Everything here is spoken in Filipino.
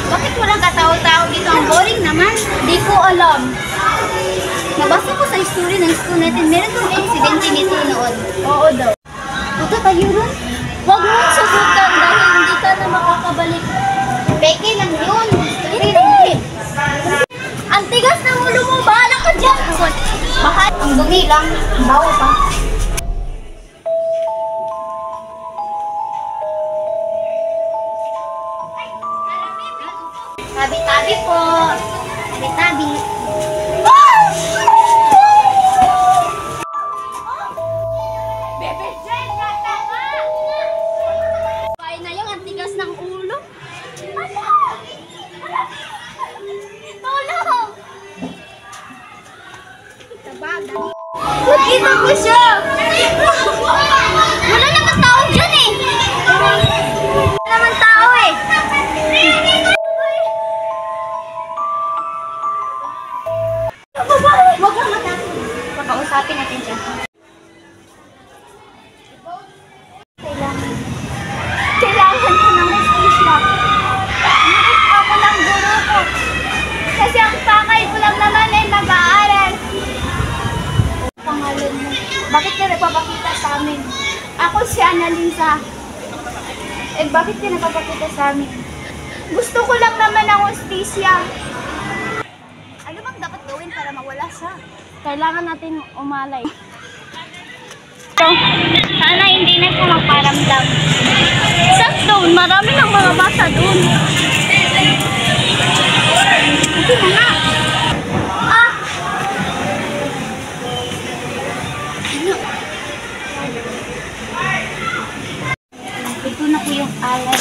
Bakit walang katao-tao dito? Ang boring naman. Di ko alam. Nabasa ko sa history ng school natin, meron kong insidente nito noon. Oo daw. Puto tayo ron? Huwag mong subukan dahil hindi ka na makakabalik. Peke lang yun. Hindi. Ang tigas ng ulo mo, bahala ka dyan. Mahal, ang dumi lang. Bawa pa. Tabi-tabi po. Tabi-tabi. Bebe Jen, kata ka! Kaya na yung antigas ng ulo. Ano? Tulong! Nakita ko siya! Wala naman tao dyan eh! Wala naman tao eh! Huwag kang matakot. Pakausapin natin siya. Kailangan ko ng hustisya. Ngunit ako ng guro ko. Kasi ang pakay ko lang naman ay nag-aaral. Pangalan mo. Bakit ka nagpapakita sa amin? Ako si Annalisa. Bakit ka nagpapakita sa amin? Gusto ko lang naman ng hustisya. Ano bang dapat gawin para mawala siya? Kailangan natin umalay. So, sana hindi na siya magparamdam. Sakto, marami ng mga bata doon. Sige na nga. Ano? Ito na po yung alay.